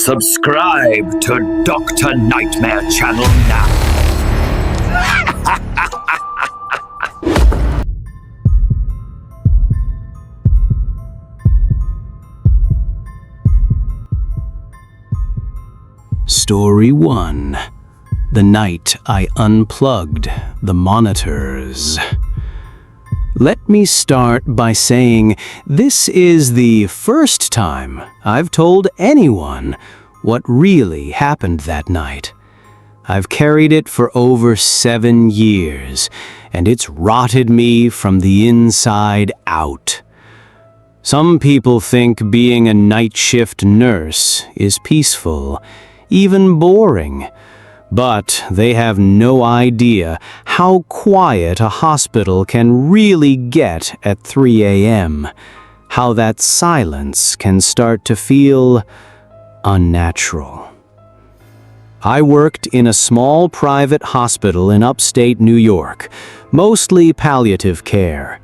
Subscribe to Dr. Nightmare Channel now. Story 1. The night I unplugged the monitors. Let me start by saying this is the first time I've told anyone what really happened that night. I've carried it for over 7 years, and it's rotted me from the inside out. Some people think being a night shift nurse is peaceful, even boring. But they have no idea how quiet a hospital can really get at 3 a.m., how that silence can start to feel unnatural. I worked in a small private hospital in upstate New York, mostly palliative care.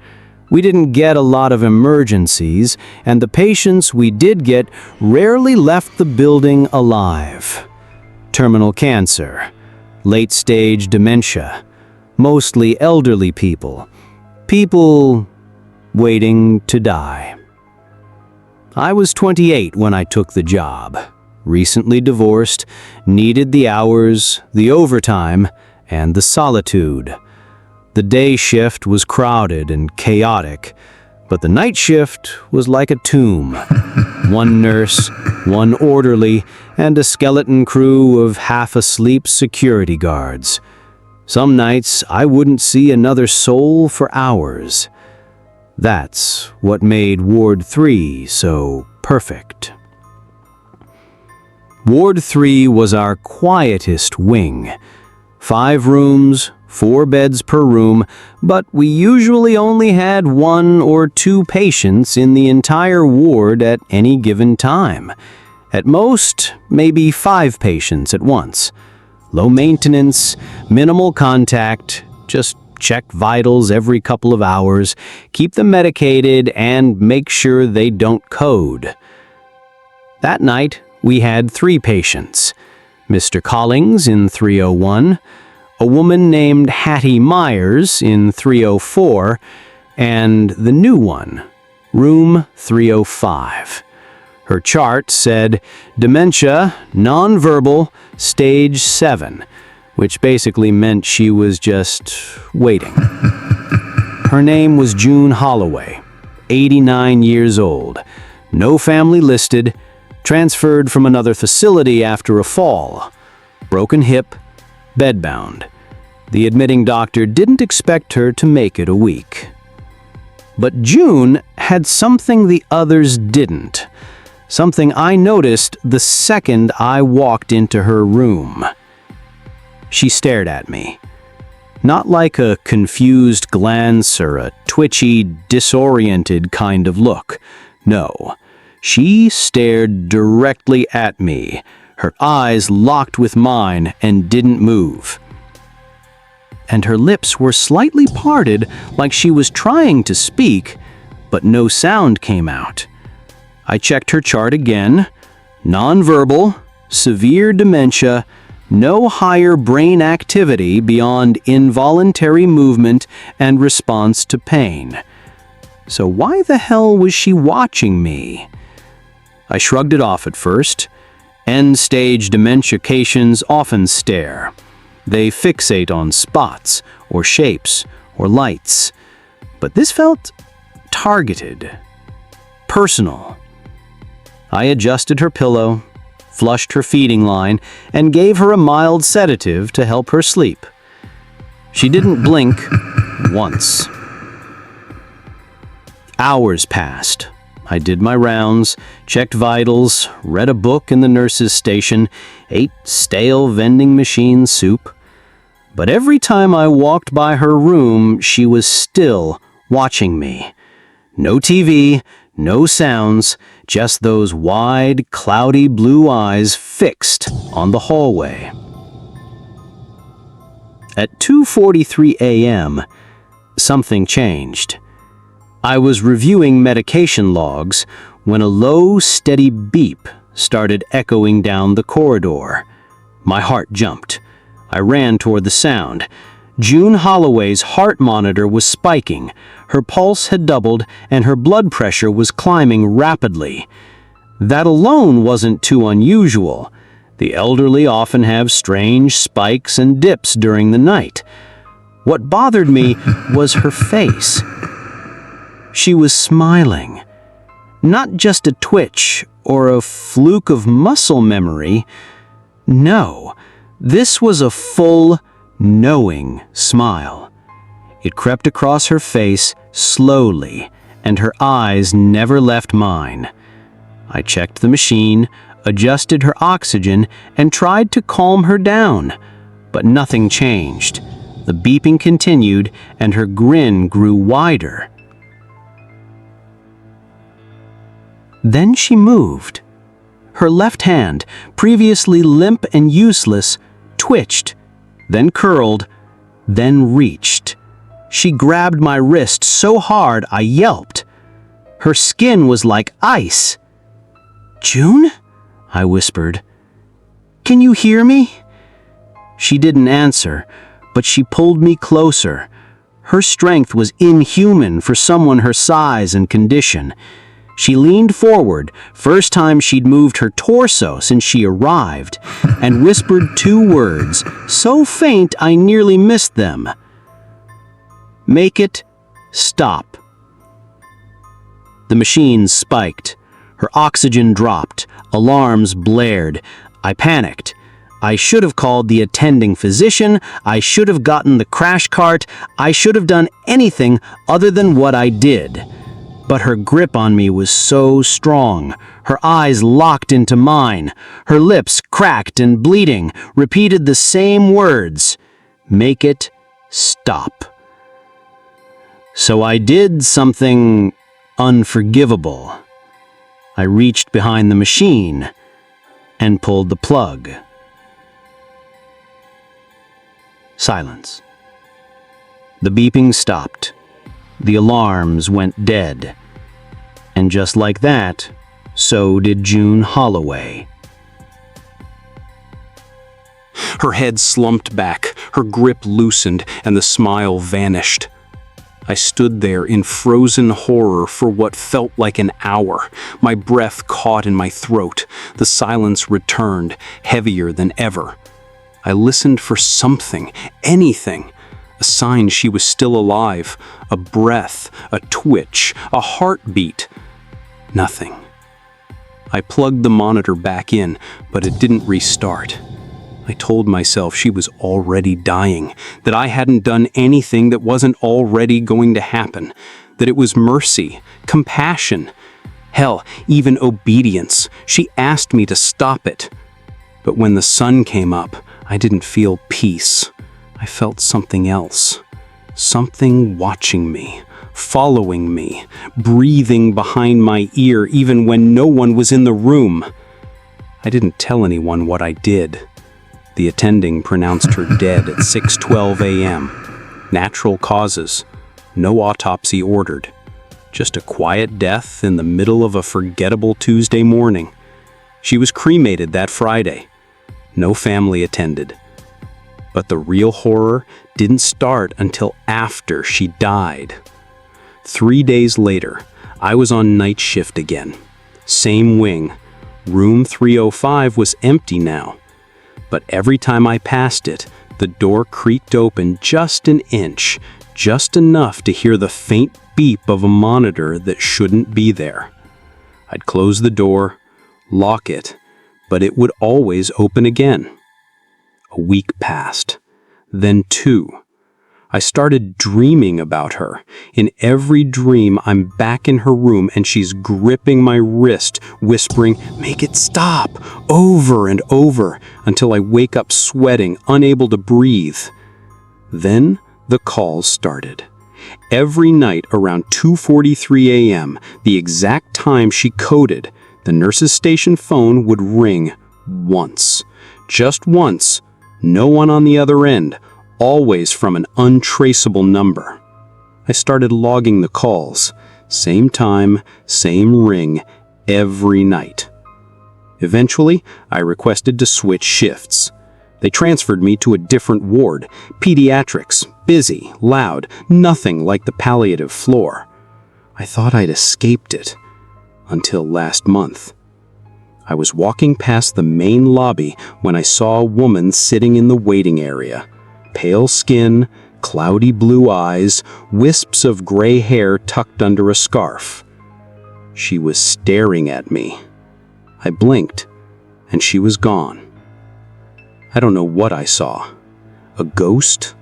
We didn't get a lot of emergencies, and the patients we did get rarely left the building alive. Terminal cancer, late-stage dementia, mostly elderly people waiting to die. I was 28 when I took the job, recently divorced, needed the hours, the overtime, and the solitude. The day shift was crowded and chaotic, but the night shift was like a tomb. One nurse, one orderly, and a skeleton crew of half-asleep security guards. Some nights I wouldn't see another soul for hours. That's what made Ward 3 so perfect. Ward 3 was our quietest wing. 5 rooms, 4 beds per room, but we usually only had 1 or 2 patients in the entire ward at any given time. At most, maybe 5 patients at once. Low maintenance, minimal contact, just check vitals every couple of hours, keep them medicated, and make sure they don't code. That night, we had 3 patients. Mr. Collings in 301, a woman named Hattie Myers in 304, and the new one, room 305. Her chart said dementia, nonverbal, stage 7, which basically meant she was just waiting. Her name was June Holloway, 89 years old, no family listed, transferred from another facility after a fall, broken hip, bedbound. The admitting doctor didn't expect her to make it a week. But June had something the others didn't. Something I noticed the second I walked into her room. She stared at me. Not like a confused glance or a twitchy, disoriented kind of look. No, she stared directly at me, her eyes locked with mine and didn't move. And her lips were slightly parted like she was trying to speak, but no sound came out. I checked her chart again. Nonverbal, severe dementia, no higher brain activity beyond involuntary movement and response to pain. So why the hell was she watching me? I shrugged it off at first. End-stage dementia patients often stare. They fixate on spots, or shapes, or lights. But this felt targeted, personal. I adjusted her pillow, flushed her feeding line, and gave her a mild sedative to help her sleep. She didn't blink once. Hours passed. I did my rounds, checked vitals, read a book in the nurse's station, ate stale vending machine soup. But every time I walked by her room, she was still watching me. No TV, no sounds, just those wide, cloudy blue eyes fixed on the hallway. At 2:43 a.m., something changed. I was reviewing medication logs when a low, steady beep started echoing down the corridor. My heart jumped. I ran toward the sound. June Holloway's heart monitor was spiking. Her pulse had doubled, and her blood pressure was climbing rapidly. That alone wasn't too unusual. The elderly often have strange spikes and dips during the night. What bothered me was her face. She was smiling. Not just a twitch or a fluke of muscle memory. No, this was a full, knowing smile. It crept across her face slowly, and her eyes never left mine. I checked the machine, adjusted her oxygen, and tried to calm her down, but nothing changed. The beeping continued, and her grin grew wider. Then she moved. Her left hand, previously limp and useless, twitched, then curled, then reached. She grabbed my wrist so hard I yelped. Her skin was like ice. "June?" I whispered. "Can you hear me?" She didn't answer, but she pulled me closer. Her strength was inhuman for someone her size and condition. She leaned forward, first time she'd moved her torso since she arrived, and whispered 2 words, so faint I nearly missed them. "Make it stop." The machine spiked. Her oxygen dropped. Alarms blared. I panicked. I should have called the attending physician. I should have gotten the crash cart. I should have done anything other than what I did. But her grip on me was so strong. Her eyes locked into mine. Her lips, cracked and bleeding, repeated the same words. "Make it stop." So I did something unforgivable. I reached behind the machine and pulled the plug. Silence. The beeping stopped. The alarms went dead. And just like that, so did June Holloway. Her head slumped back, her grip loosened, and the smile vanished. I stood there in frozen horror for what felt like an hour, my breath caught in my throat. The silence returned, heavier than ever. I listened for something, anything. A sign she was still alive, a breath, a twitch, a heartbeat. Nothing. I plugged the monitor back in, but it didn't restart. I told myself she was already dying, that I hadn't done anything that wasn't already going to happen, that it was mercy, compassion, hell, even obedience. She asked me to stop it. But when the sun came up, I didn't feel peace. I felt something else. Something watching me, following me, breathing behind my ear even when no one was in the room. I didn't tell anyone what I did. The attending pronounced her dead at 6:12 a.m. Natural causes. No autopsy ordered. Just a quiet death in the middle of a forgettable Tuesday morning. She was cremated that Friday. No family attended. But the real horror didn't start until after she died. 3 days later, I was on night shift again. Same wing. Room 305 was empty now. But every time I passed it, the door creaked open just an inch, just enough to hear the faint beep of a monitor that shouldn't be there. I'd close the door, lock it, but it would always open again. A week passed, then 2. I started dreaming about her. In every dream, I'm back in her room and she's gripping my wrist, whispering, "Make it stop," over and over, until I wake up sweating, unable to breathe. Then the calls started. Every night around 2:43 a.m., the exact time she coded, the nurse's station phone would ring once. Just once. No one on the other end. Always from an untraceable number. I started logging the calls. Same time, same ring, every night. Eventually, I requested to switch shifts. They transferred me to a different ward, pediatrics, busy, loud, nothing like the palliative floor. I thought I'd escaped it. Until last month. I was walking past the main lobby when I saw a woman sitting in the waiting area. Pale skin, cloudy blue eyes, wisps of gray hair tucked under a scarf. She was staring at me. I blinked, and she was gone. I don't know what I saw. A ghost?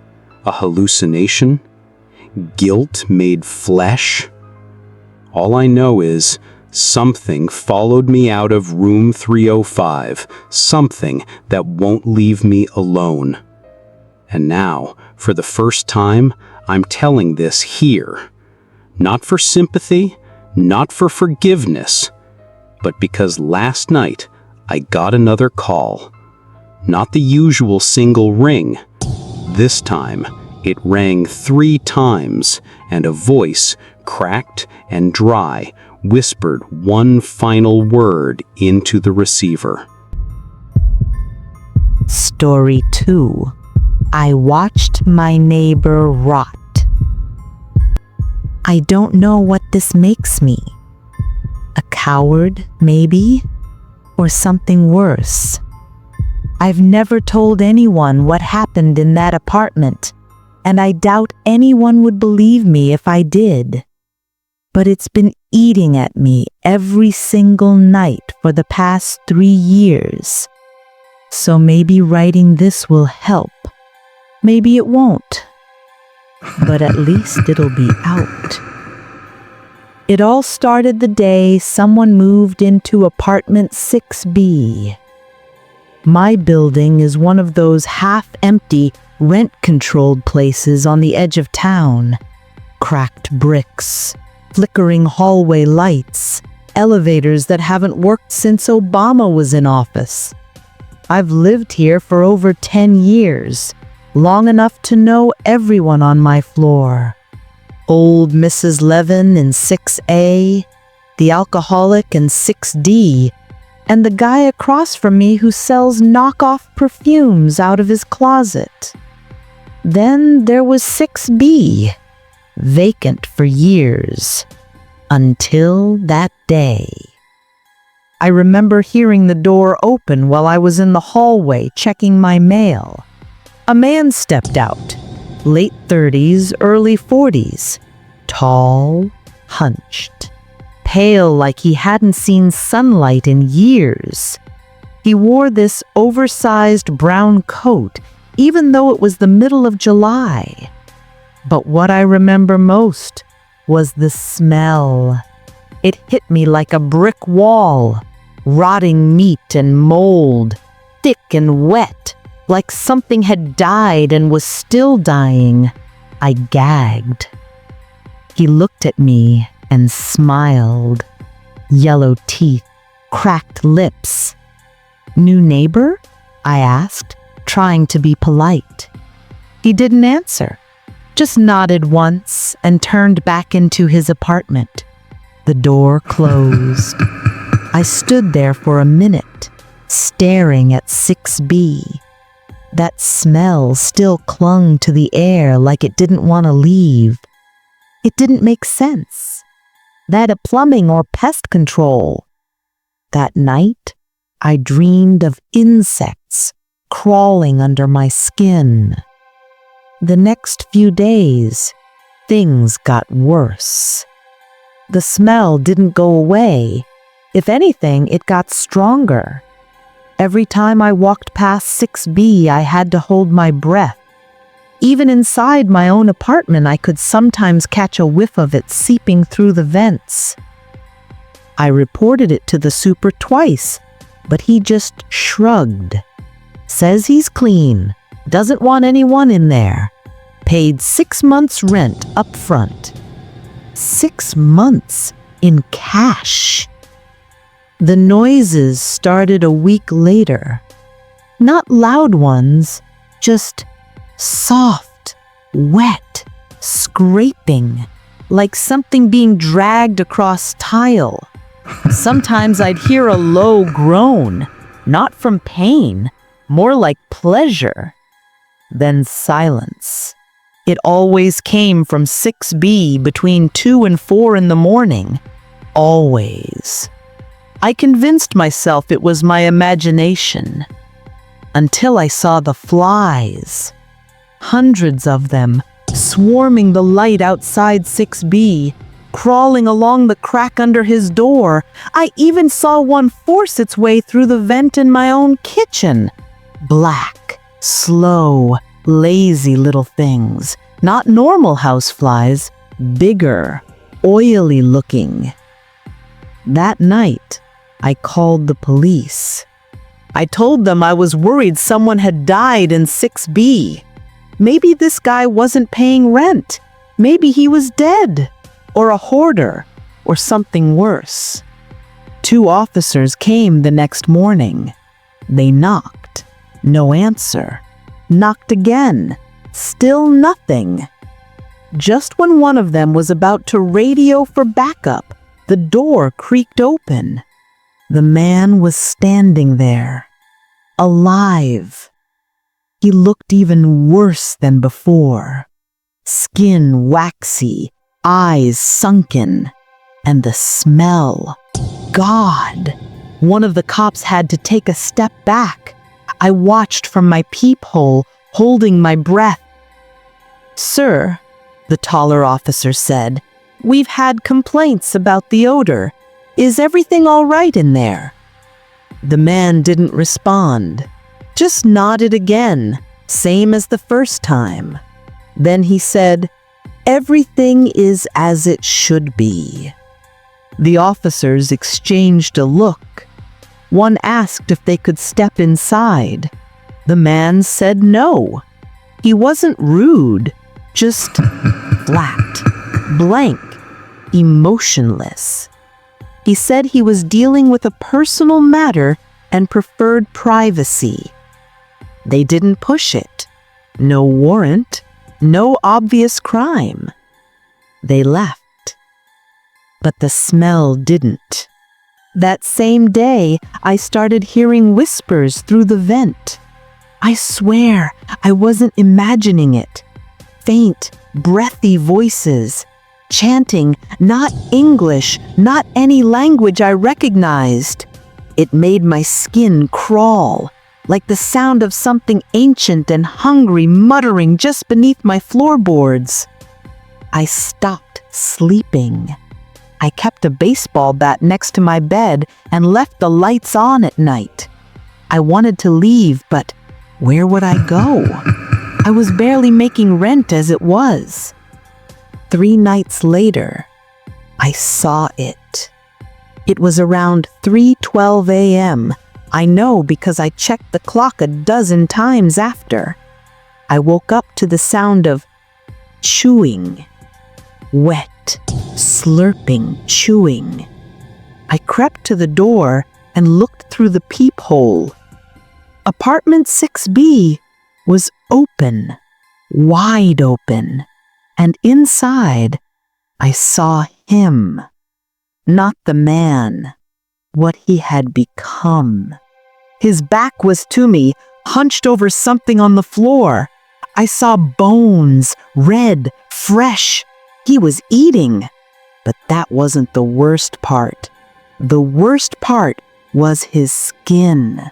A hallucination? Guilt made flesh? All I know is something followed me out of room 305, something that won't leave me alone. And now, for the first time, I'm telling this here. Not for sympathy, not for forgiveness, but because last night I got another call. Not the usual single ring. This time, it rang 3 times, and a voice, cracked and dry, whispered one final word into the receiver. Story 2. I watched my neighbor rot. I don't know what this makes me. A coward, maybe? Or something worse. I've never told anyone what happened in that apartment, and I doubt anyone would believe me if I did. But it's been eating at me every single night for the past 3 years. So maybe writing this will help. Maybe it won't. But at least it'll be out. It all started the day someone moved into apartment 6B. My building is one of those half-empty, rent-controlled places on the edge of town. Cracked bricks, flickering hallway lights, elevators that haven't worked since Obama was in office. I've lived here for over 10 years, long enough to know everyone on my floor. Old Mrs. Levin in 6A, the alcoholic in 6D, and the guy across from me who sells knockoff perfumes out of his closet. Then there was 6B, vacant for years, until that day. I remember hearing the door open while I was in the hallway checking my mail. A man stepped out, late 30s, early 40s, tall, hunched, pale like he hadn't seen sunlight in years. He wore this oversized brown coat, even though it was the middle of July. But what I remember most was the smell. It hit me like a brick wall, rotting meat and mold, thick and wet, like something had died and was still dying. I gagged. He looked at me and smiled. Yellow teeth, cracked lips. "New neighbor?" I asked, trying to be polite. He didn't answer, just nodded once and turned back into his apartment. The door closed. I stood there for a minute, staring at 6B. That smell still clung to the air like it didn't want to leave. It didn't make sense. That a plumbing or pest control. That night, I dreamed of insects crawling under my skin. The next few days, things got worse. The smell didn't go away. If anything, it got stronger. Every time I walked past 6B, I had to hold my breath. Even inside my own apartment, I could sometimes catch a whiff of it seeping through the vents. I reported it to the super twice, but he just shrugged. Says he's clean, doesn't want anyone in there. Paid 6 months' rent up front. 6 months in cash. The noises started a week later. Not loud ones, just soft, wet, scraping, like something being dragged across tile. Sometimes I'd hear a low groan, not from pain, more like pleasure. Then silence. It always came from 6B between 2 and 4 in the morning. Always. I convinced myself it was my imagination. Until I saw the flies. Hundreds of them, swarming the light outside 6B, crawling along the crack under his door. I even saw one force its way through the vent in my own kitchen. Black, slow, lazy little things. Not normal houseflies, bigger, oily looking. That night, I called the police. I told them I was worried someone had died in 6B. Maybe this guy wasn't paying rent. Maybe he was dead, or a hoarder, or something worse. 2 officers came the next morning. They knocked. No answer. Knocked again. Still nothing. Just when one of them was about to radio for backup, the door creaked open. The man was standing there, alive. He looked even worse than before. Skin waxy, eyes sunken, and the smell. God! One of the cops had to take a step back. I watched from my peephole, holding my breath. "Sir," the taller officer said, "we've had complaints about the odor. Is everything all right in there?" The man didn't respond, just nodded again, same as the first time. Then he said, "Everything is as it should be." The officers exchanged a look. One asked if they could step inside. The man said no. He wasn't rude, just flat, blank, emotionless. He said he was dealing with a personal matter and preferred privacy. They didn't push it. No warrant, no obvious crime. They left. But the smell didn't. That same day, I started hearing whispers through the vent. I swear, I wasn't imagining it. Faint, breathy voices, chanting, not English, not any language I recognized. It made my skin crawl, like the sound of something ancient and hungry muttering just beneath my floorboards. I stopped sleeping. I kept a baseball bat next to my bed and left the lights on at night. I wanted to leave, but where would I go? I was barely making rent as it was. 3 nights later, I saw it. It was around 3:12 a.m. I know because I checked the clock a dozen times after. I woke up to the sound of chewing. Wet, slurping, chewing. I crept to the door and looked through the peephole. Apartment 6B was open, wide open, and inside I saw him. Not the man, what he had become. His back was to me, hunched over something on the floor. I saw bones, red, fresh. He was eating. But that wasn't the worst part. The worst part was his skin.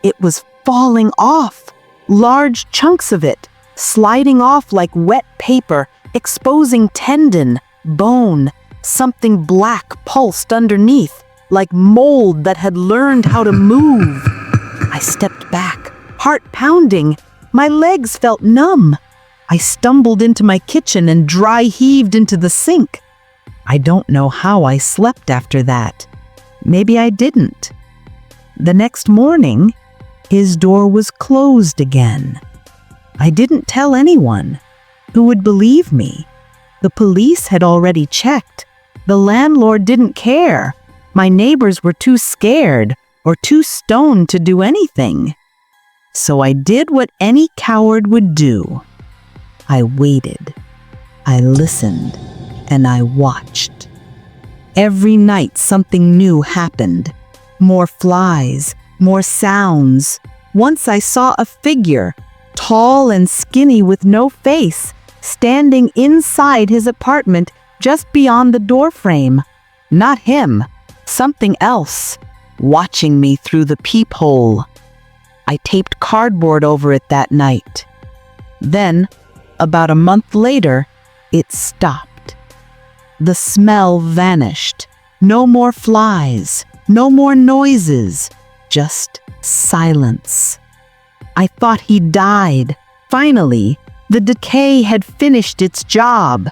It was falling off, large chunks of it, sliding off like wet paper, exposing tendon, bone, something black pulsed underneath, like mold that had learned how to move. I stepped back, heart pounding. My legs felt numb. I stumbled into my kitchen and dry heaved into the sink. I don't know how I slept after that. Maybe I didn't. The next morning, his door was closed again. I didn't tell anyone. Who would believe me? The police had already checked. The landlord didn't care. My neighbors were too scared or too stoned to do anything. So I did what any coward would do. I waited. I listened, and I watched. Every night something new happened. More flies, more sounds. Once I saw a figure, tall and skinny with no face, standing inside his apartment just beyond the doorframe. Not him, something else, watching me through the peephole. I taped cardboard over it that night. Then, about a month later, it stopped. The smell vanished. No more flies, no more noises, just silence. I thought he died. Finally, the decay had finished its job.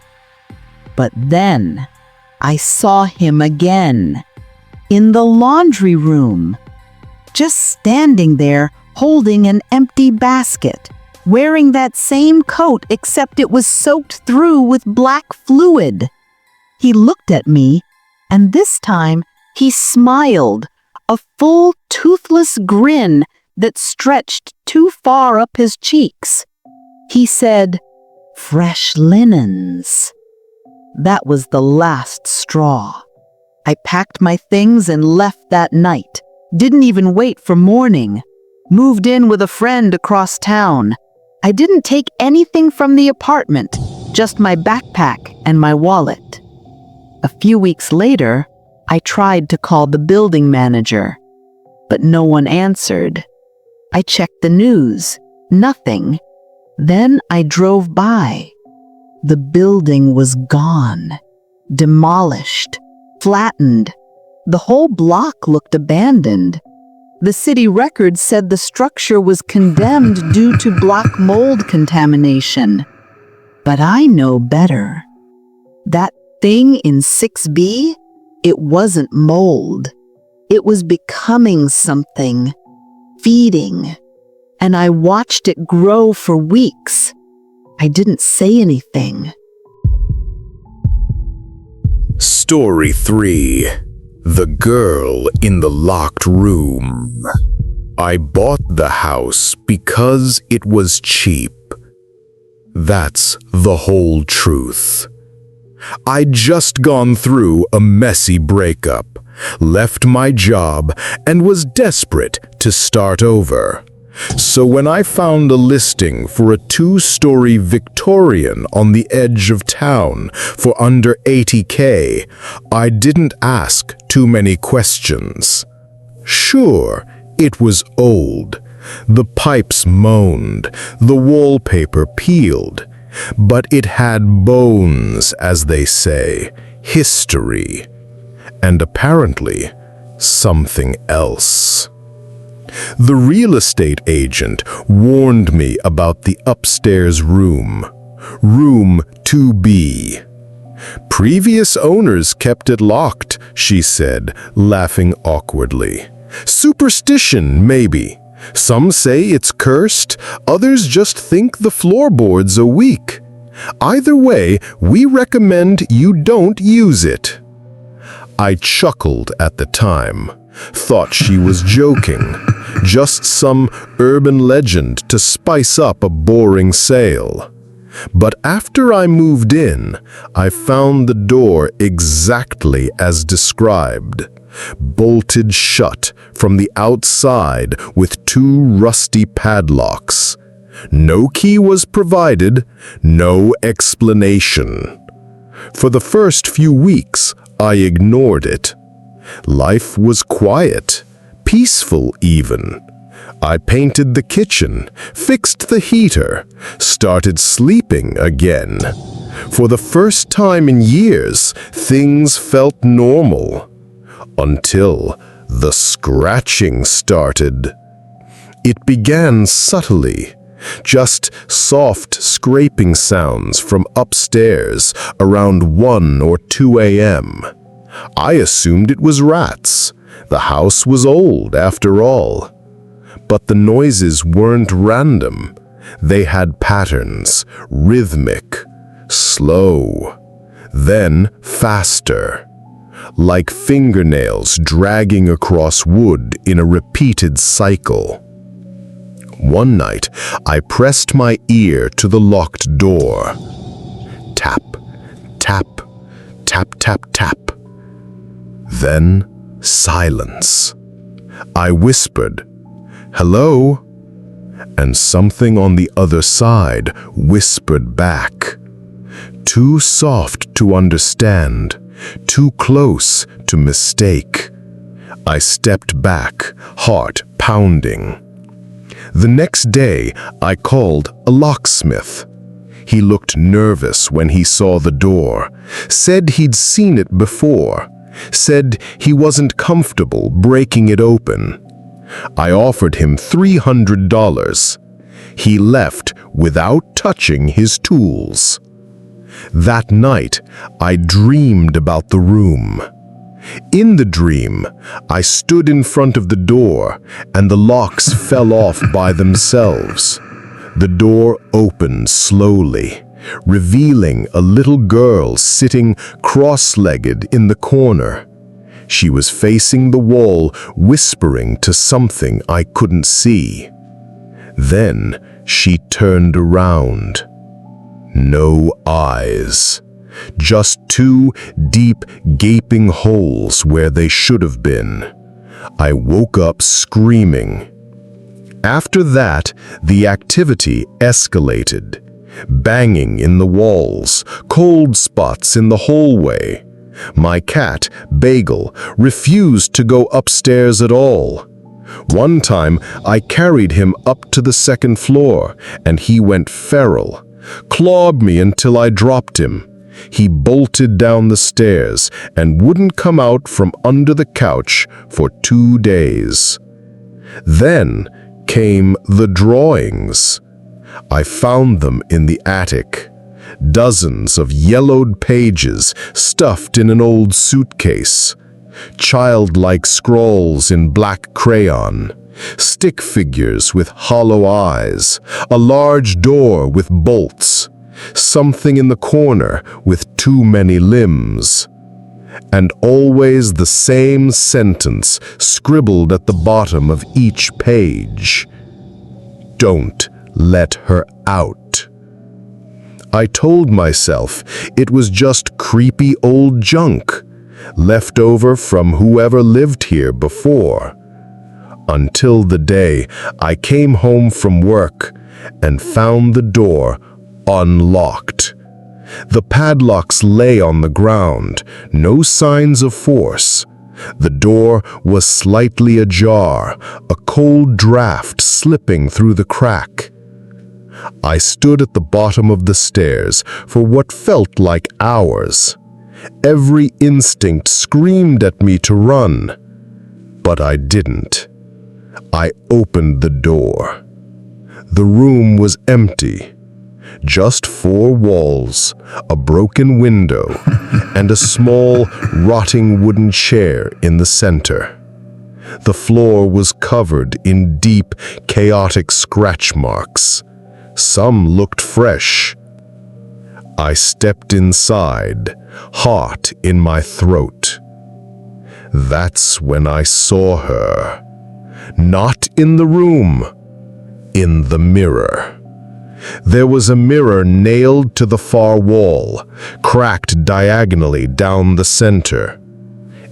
But then, I saw him again, in the laundry room, just standing there holding an empty basket, wearing that same coat except it was soaked through with black fluid. He looked at me, and this time he smiled, a full toothless grin that stretched too far up his cheeks. He said, "Fresh linens." That was the last straw. I packed my things and left that night. Didn't even wait for morning. Moved in with a friend across town. I didn't take anything from the apartment, just my backpack and my wallet. A few weeks later, I tried to call the building manager, but no one answered. I checked the news. Nothing. Then I drove by. The building was gone, demolished, flattened. The whole block looked abandoned. The city record said the structure was condemned due to black mold contamination. But I know better. That thing in 6B, it wasn't mold. It was becoming something, feeding. And I watched it grow for weeks. I didn't say anything. Story 3. The Girl in the Locked Room. I bought the house because it was cheap. That's the whole truth. I'd just gone through a messy breakup, left my job, and was desperate to start over. So when I found a listing for a 2-story Victorian on the edge of town for under $80K, I didn't ask too many questions. Sure, it was old. The pipes moaned, the wallpaper peeled, but it had bones, as they say, history, and apparently something else. The real estate agent warned me about the upstairs room, room 2B. Previous owners kept it locked, she said, laughing awkwardly. Superstition, maybe. Some say it's cursed, others just think the floorboards are weak. Either way, we recommend you don't use it. I chuckled at the time. Thought she was joking, just some urban legend to spice up a boring sale. But after I moved in, I found the door exactly as described, bolted shut from the outside with 2 rusty padlocks. No key was provided, no explanation. For the first few weeks, I ignored it. Life was quiet, peaceful even. I painted the kitchen, fixed the heater, started sleeping again. For the first time in years, things felt normal. Until the scratching started. It began subtly, just soft scraping sounds from upstairs around 1 or 2 a.m. I assumed it was rats. The house was old, after all. But the noises weren't random. They had patterns, rhythmic, slow, then faster, like fingernails dragging across wood in a repeated cycle. One night, I pressed my ear to the locked door. Tap, tap, tap, tap, tap. Then silence. I whispered, "Hello?" And something on the other side whispered back. Too soft to understand, too close to mistake. I stepped back, heart pounding. The next day, I called a locksmith. He looked nervous when he saw the door, said he'd seen it before, said he wasn't comfortable breaking it open. I offered him $300. He left without touching his tools. That night, I dreamed about the room. In the dream, I stood in front of the door and the locks fell off by themselves. The door opened slowly, revealing a little girl sitting cross-legged in the corner. She was facing the wall, whispering to something I couldn't see. Then she turned around. No eyes. Just two deep, gaping holes where they should have been. I woke up screaming. After that, the activity escalated. Banging in the walls, cold spots in the hallway. My cat, Bagel, refused to go upstairs at all. One time, I carried him up to the second floor, and he went feral, clawed me until I dropped him. He bolted down the stairs and wouldn't come out from under the couch for 2 days. Then came the drawings. I found them in the attic. Dozens of yellowed pages stuffed in an old suitcase. Childlike scrawls in black crayon. Stick figures with hollow eyes. A large door with bolts. Something in the corner with too many limbs. And always the same sentence scribbled at the bottom of each page. Don't let her out. I told myself it was just creepy old junk, left over from whoever lived here before. Until the day I came home from work and found the door unlocked. The padlocks lay on the ground, no signs of force. The door was slightly ajar, a cold draft slipping through the crack. I stood at the bottom of the stairs for what felt like hours. Every instinct screamed at me to run, but I didn't. I opened the door. The room was empty. Just 4 walls, a broken window, and a small, rotting wooden chair in the center. The floor was covered in deep, chaotic scratch marks. Some looked fresh. I stepped inside, heart in my throat. That's when I saw her. Not in the room, in the mirror. There was a mirror nailed to the far wall, cracked diagonally down the center.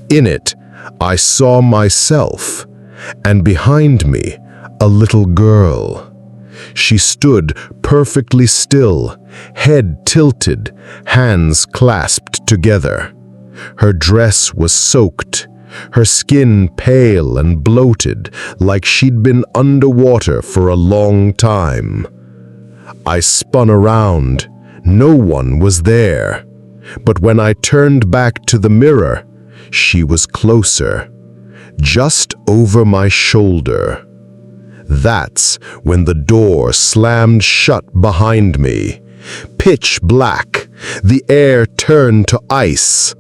In it, I saw myself, and behind me, a little girl. She stood perfectly still, head tilted, hands clasped together. Her dress was soaked, her skin pale and bloated, like she'd been underwater for a long time. I spun around. No one was there. But when I turned back to the mirror, she was closer, just over my shoulder. That's when the door slammed shut behind me. Pitch black, the air turned to ice.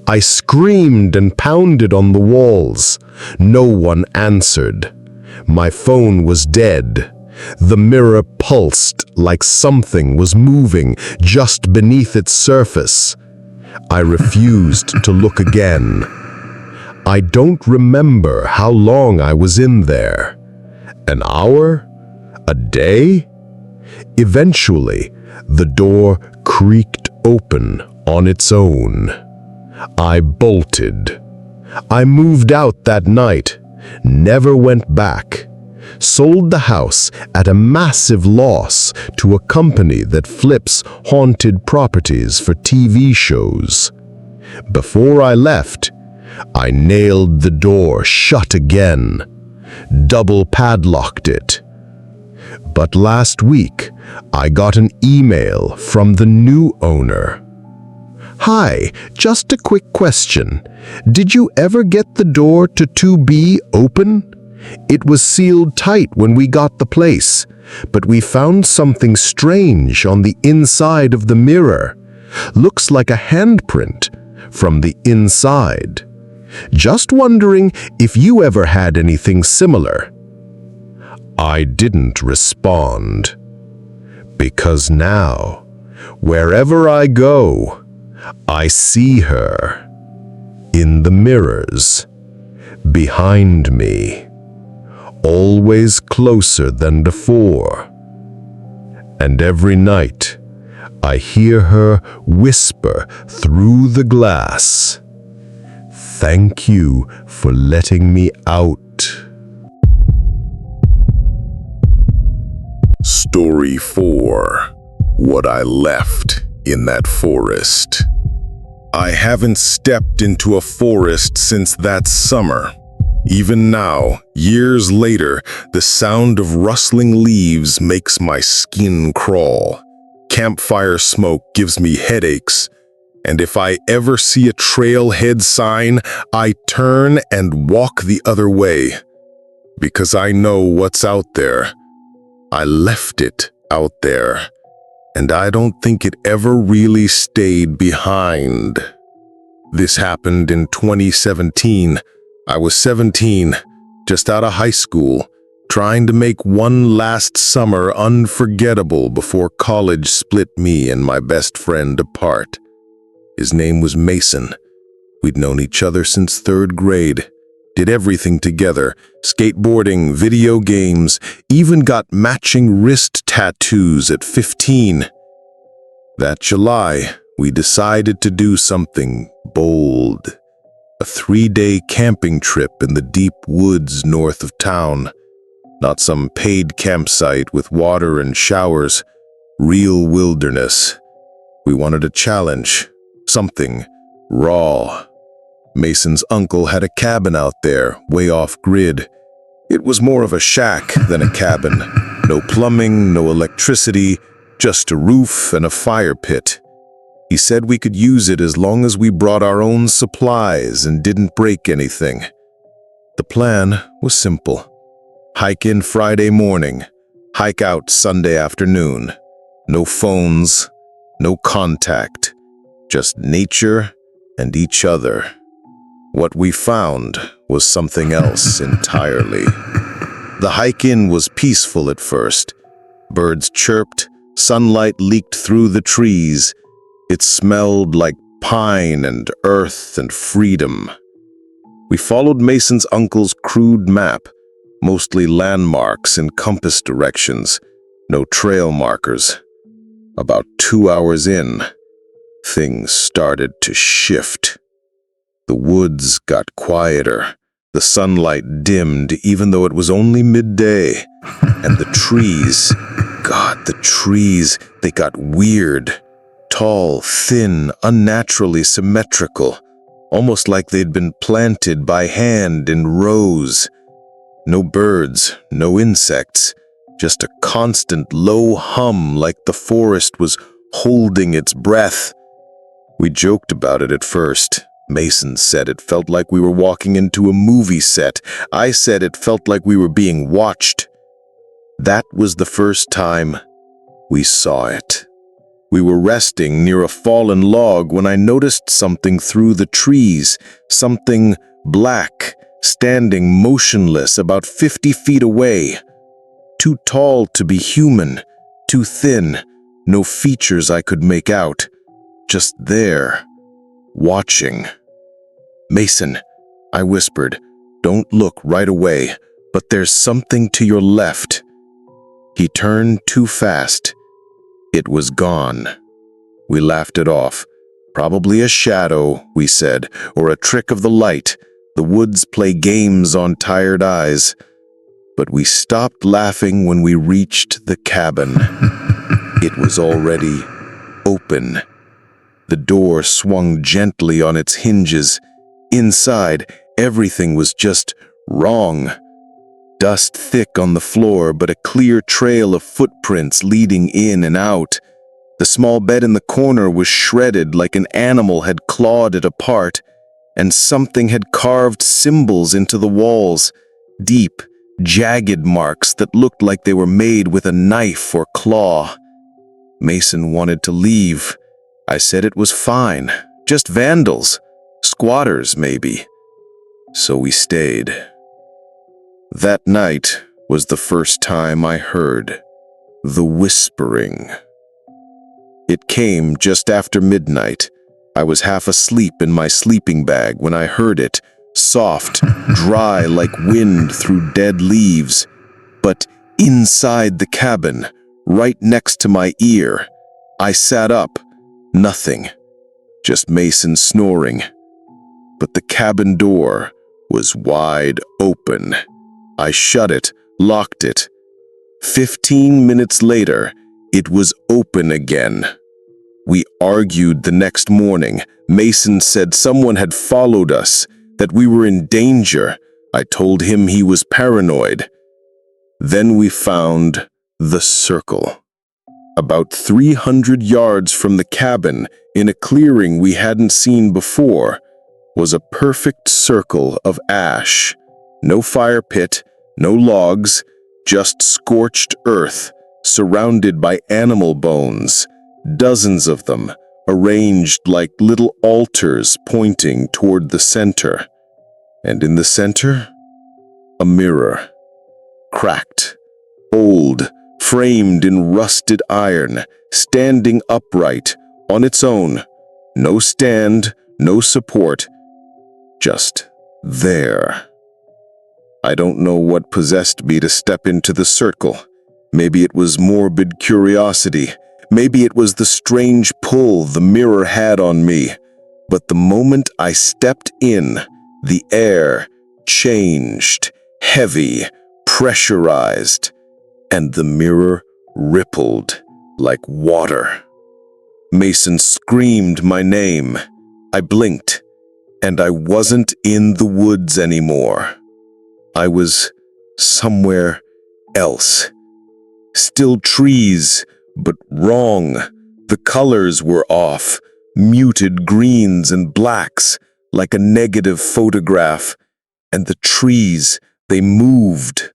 I screamed and pounded on the walls. No one answered. My phone was dead. The mirror pulsed like something was moving just beneath its surface. I refused to look again. I don't remember how long I was in there. An hour? A day? Eventually, the door creaked open on its own. I bolted. I moved out that night, never went back. Sold the house at a massive loss to a company that flips haunted properties for TV shows. Before I left, I nailed the door shut again, double padlocked it. But last week, I got an email from the new owner. "Hi, just a quick question. Did you ever get the door to 2B open? It was sealed tight when we got the place, but we found something strange on the inside of the mirror. Looks like a handprint from the inside. Just wondering if you ever had anything similar." I didn't respond, because now, wherever I go, I see her in the mirrors behind me, always closer than before. And every night, I hear her whisper through the glass, "Thank you for letting me out." Story 4. What I left in that forest. I haven't stepped into a forest since that summer. Even now, years later, the sound of rustling leaves makes my skin crawl. Campfire smoke gives me headaches. And if I ever see a trailhead sign, I turn and walk the other way. Because I know what's out there. I left it out there. And I don't think it ever really stayed behind. This happened in 2017. I was 17, just out of high school, trying to make one last summer unforgettable before college split me and my best friend apart. His name was Mason. We'd known each other since 3rd grade. Did everything together, skateboarding, video games, even got matching wrist tattoos at 15. That July, we decided to do something bold. A 3-day camping trip in the deep woods north of town. Not some paid campsite with water and showers, real wilderness. We wanted a challenge, something raw. Mason's uncle had a cabin out there, way off-grid. It was more of a shack than a cabin. No plumbing, no electricity, just a roof and a fire pit. He said we could use it as long as we brought our own supplies and didn't break anything. The plan was simple. Hike in Friday morning, hike out Sunday afternoon. No phones, no contact, just nature and each other. What we found was something else entirely. The hike-in was peaceful at first. Birds chirped, sunlight leaked through the trees. It smelled like pine and earth and freedom. We followed Mason's uncle's crude map, mostly landmarks and compass directions, no trail markers. About 2 hours in, things started to shift. The woods got quieter. The sunlight dimmed even though it was only midday. And the trees, God, the trees, they got weird. Tall, thin, unnaturally symmetrical. Almost like they'd been planted by hand in rows. No birds, no insects. Just a constant low hum like the forest was holding its breath. We joked about it at first. Mason said it felt like we were walking into a movie set. I said it felt like we were being watched. That was the first time we saw it. We were resting near a fallen log when I noticed something through the trees, something black, standing motionless about 50 feet away. Too tall to be human, too thin, no features I could make out. Just there, watching. "Mason," I whispered, "don't look right away, but there's something to your left." He turned too fast. It was gone. We laughed it off. Probably a shadow, we said, or a trick of the light. The woods play games on tired eyes, but we stopped laughing when we reached the cabin. It was already open. The door swung gently on its hinges. Inside, everything was just wrong. Dust thick on the floor, but a clear trail of footprints leading in and out. The small bed in the corner was shredded like an animal had clawed it apart, and something had carved symbols into the walls, deep, jagged marks that looked like they were made with a knife or claw. Mason wanted to leave. I said it was fine, just vandals, squatters maybe. So we stayed. That night was the first time I heard the whispering. It came just after midnight. I was half asleep in my sleeping bag when I heard it, soft, dry like wind through dead leaves. But inside the cabin, right next to my ear, I sat up. Nothing, just Mason snoring. But the cabin door was wide open. I shut it, locked it. 15 minutes later, it was open again. We argued the next morning. Mason said someone had followed us, that we were in danger. I told him he was paranoid. Then we found the circle. About 300 yards from the cabin, in a clearing we hadn't seen before, was a perfect circle of ash. No fire pit, no logs, just scorched earth, surrounded by animal bones, dozens of them, arranged like little altars pointing toward the center. And in the center, a mirror, cracked, old, framed in rusted iron, standing upright, on its own, no stand, no support, just there. I don't know what possessed me to step into the circle. Maybe it was morbid curiosity. Maybe it was the strange pull the mirror had on me. But the moment I stepped in, the air changed, heavy, pressurized, and the mirror rippled like water. Mason screamed my name. I blinked, and I wasn't in the woods anymore. I was somewhere else. Still trees, but wrong. The colors were off, muted greens and blacks, like a negative photograph. And the trees, they moved.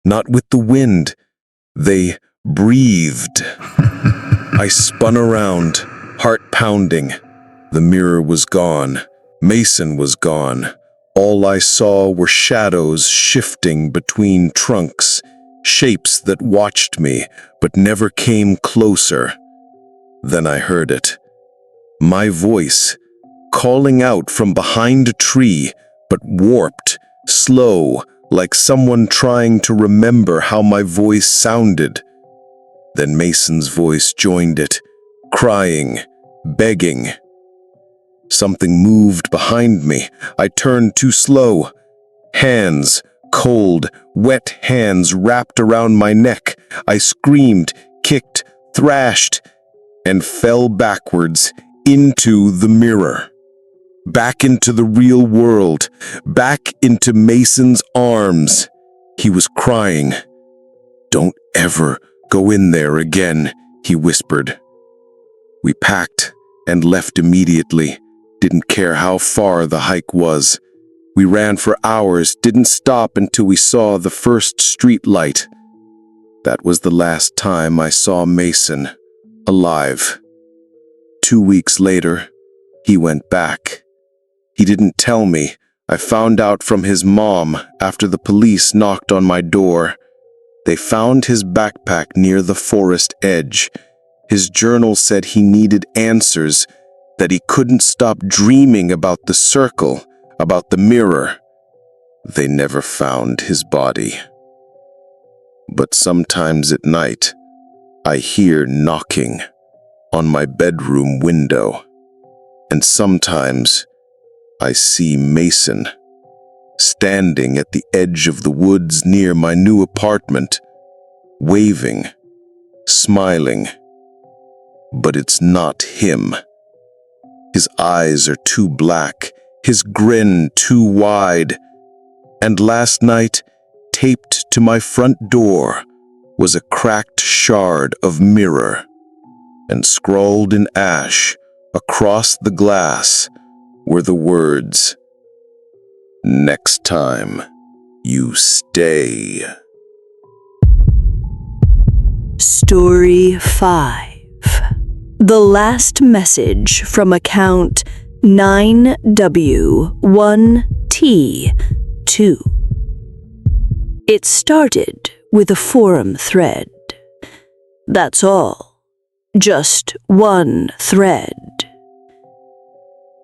Not with the wind. They breathed. I spun around, heart pounding. The mirror was gone. Mason was gone. All I saw were shadows shifting between trunks, shapes that watched me but never came closer. Then I heard it. My voice, calling out from behind a tree, but warped, slow, like someone trying to remember how my voice sounded. Then Mason's voice joined it, crying, begging. Something moved behind me. I turned too slow. Hands, cold, wet hands wrapped around my neck. I screamed, kicked, thrashed, and fell backwards into the mirror. Back into the real world, back into Mason's arms. He was crying. "Don't ever go in there again," he whispered. We packed and left immediately. Didn't care how far the hike was. We ran for hours, didn't stop until we saw the first street light. That was the last time I saw Mason, alive. 2 weeks later, he went back. He didn't tell me. I found out from his mom after the police knocked on my door. They found his backpack near the forest edge. His journal said he needed answers, that he couldn't stop dreaming about the circle, about the mirror. They never found his body. But sometimes at night, I hear knocking on my bedroom window, and sometimes I see Mason standing at the edge of the woods near my new apartment, waving, smiling. But it's not him. His eyes are too black, his grin too wide, and last night, taped to my front door, was a cracked shard of mirror, and scrawled in ash across the glass were the words, "Next time, you stay." Story 5. The Last Message from Account 9W1T2. It started with a forum thread. That's all. Just one thread.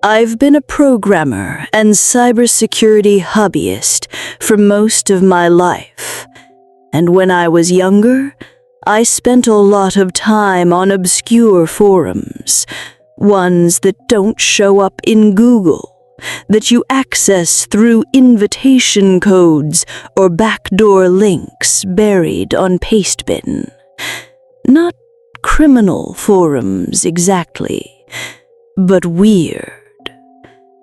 I've been a programmer and cybersecurity hobbyist for most of my life, and when I was younger, I spent a lot of time on obscure forums, ones that don't show up in Google, that you access through invitation codes or backdoor links buried on Pastebin. Not criminal forums exactly, but weird.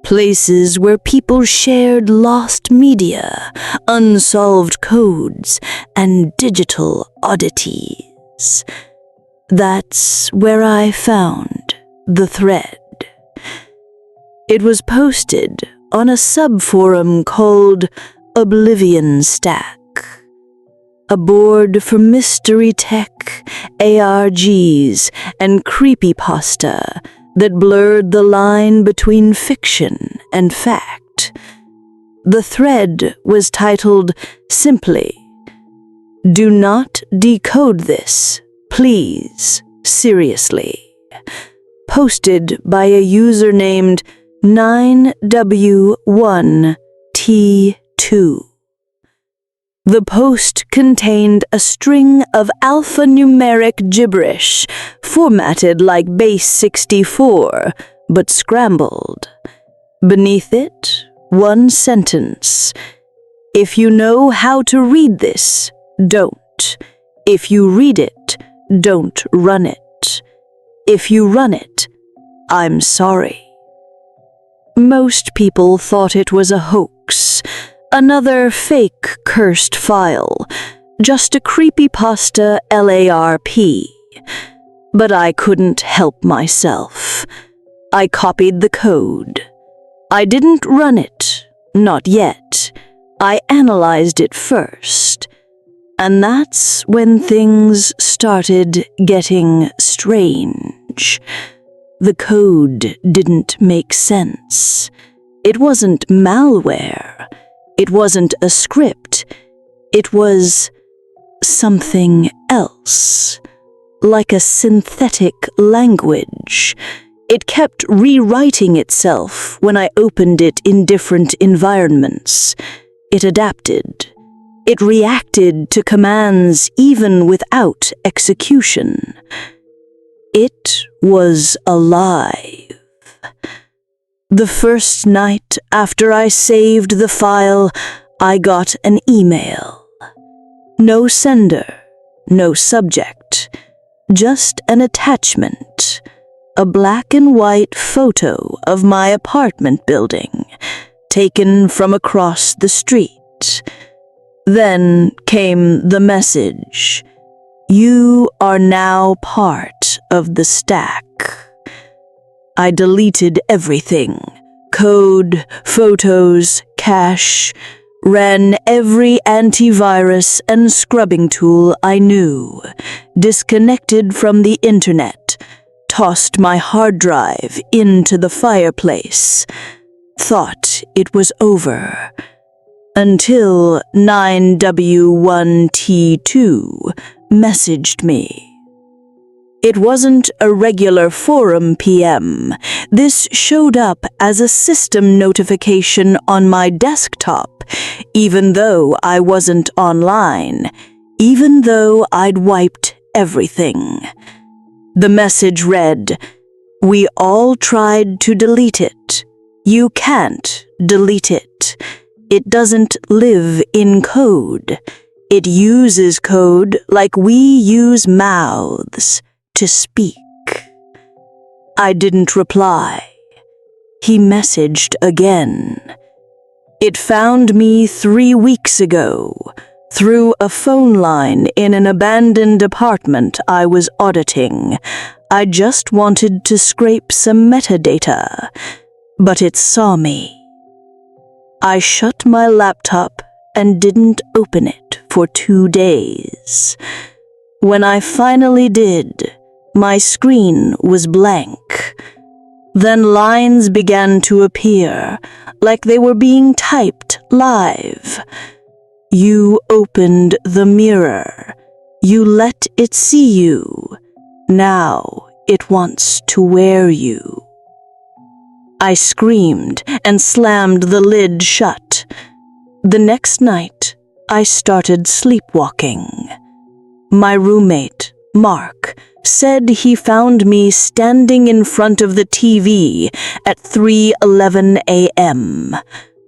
Places where people shared lost media, unsolved codes, and digital oddities. That's where I found the thread. It was posted on a subforum called Oblivion Stack, a board for mystery tech, ARGs, and creepypasta that blurred the line between fiction and fact. The thread was titled simply, "Do not decode this, please, seriously," posted by a user named 9W1T2. The post contained a string of alphanumeric gibberish, formatted like Base 64, but scrambled. Beneath it, one sentence. "If you know how to read this, don't. If you read it, don't run it. If you run it, I'm sorry." Most people thought it was a hoax, another fake cursed file, just a creepypasta LARP. But I couldn't help myself. I copied the code. I didn't run it, not yet. I analyzed it first. And that's when things started getting strange. The code didn't make sense. It wasn't malware. It wasn't a script. It was something else, like a synthetic language. It kept rewriting itself when I opened it in different environments. It adapted. It reacted to commands even without execution. It was alive. The first night after I saved the file, I got an email. No sender, no subject, just an attachment, a black and white photo of my apartment building, taken from across the street. Then came the message, "You are now part of the stack." I deleted everything, code, photos, cache, ran every antivirus and scrubbing tool I knew, disconnected from the internet, tossed my hard drive into the fireplace, thought it was over, until 9W1T2 messaged me. It wasn't a regular forum PM. This showed up as a system notification on my desktop, even though I wasn't online, even though I'd wiped everything. The message read, "We all tried to delete it. You can't delete it. It doesn't live in code. It uses code like we use mouths to speak. I didn't reply. He messaged again. It found me 3 weeks ago through a phone line in an abandoned apartment I was auditing. I just wanted to scrape some metadata, but it saw me. I shut my laptop and didn't open it for 2 days. When I finally did, my screen was blank. Then lines began to appear, like they were being typed live. You opened the mirror. You let it see you. Now it wants to wear you. I screamed and slammed the lid shut. The next night, I started sleepwalking. My roommate, Mark, said he found me standing in front of the TV at 3:11 a.m.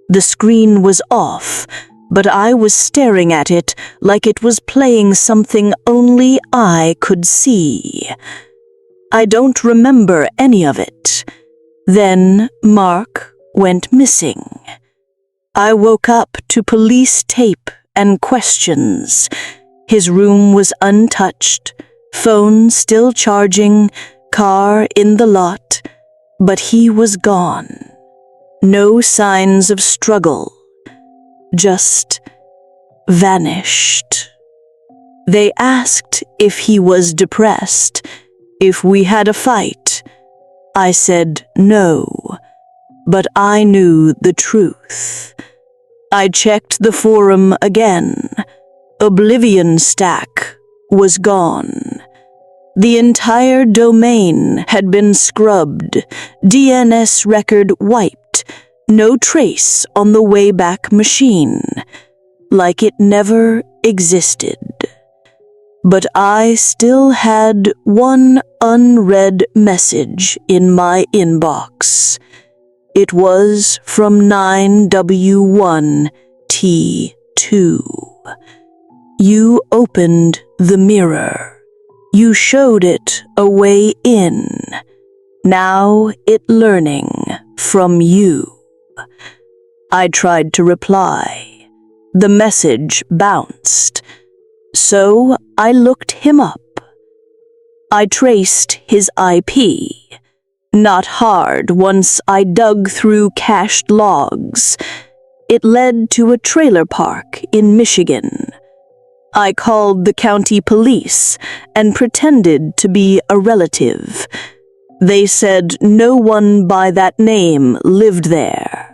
The screen was off, but I was staring at it like it was playing something only I could see. I don't remember any of it. Then Mark went missing. I woke up to police tape and questions. His room was untouched, phone still charging, car in the lot, but he was gone. No signs of struggle, just vanished. They asked if he was depressed, if we had a fight. I said no, but I knew the truth. I checked the forum again. Oblivion Stack was gone. The entire domain had been scrubbed, DNS record wiped, no trace on the Wayback Machine, like it never existed. But I still had one unread message in my inbox. It was from 9W1T2. You opened the mirror. You showed it a way in. Now it learning from you. I tried to reply. The message bounced. So I looked him up. I traced his IP. Not hard once I dug through cached logs. It led to a trailer park in Michigan. I called the county police and pretended to be a relative. They said no one by that name lived there.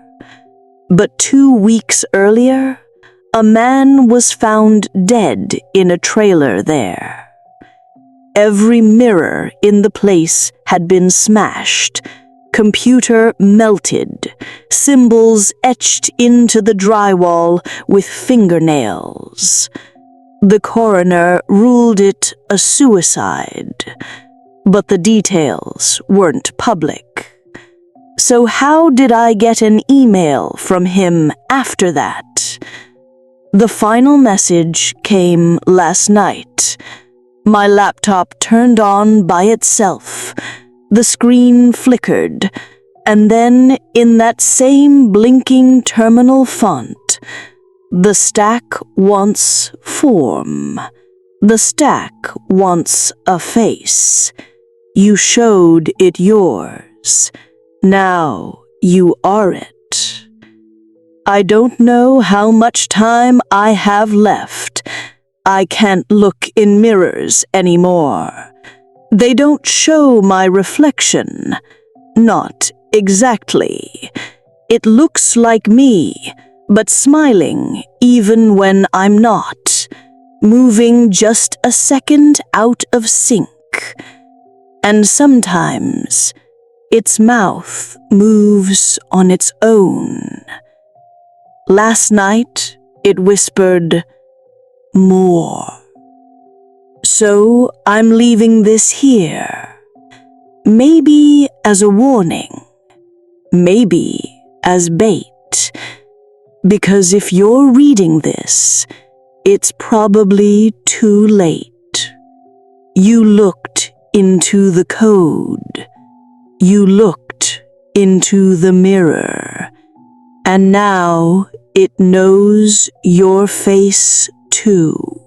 But 2 weeks earlier, a man was found dead in a trailer there. Every mirror in the place had been smashed, computer melted, symbols etched into the drywall with fingernails. The coroner ruled it a suicide, but the details weren't public. So how did I get an email from him after that? The final message came last night. My laptop turned on by itself. The screen flickered, and then in that same blinking terminal font, the stack wants form. The stack wants a face. You showed it yours. Now you are it. I don't know how much time I have left. I can't look in mirrors anymore. They don't show my reflection. Not exactly. It looks like me, but smiling even when I'm not, moving just a second out of sync. And sometimes its mouth moves on its own. Last night it whispered, "More." So I'm leaving this here. Maybe as a warning. Maybe as bait. Because if you're reading this, it's probably too late. You looked into the code. You looked into the mirror. And now it knows your face too.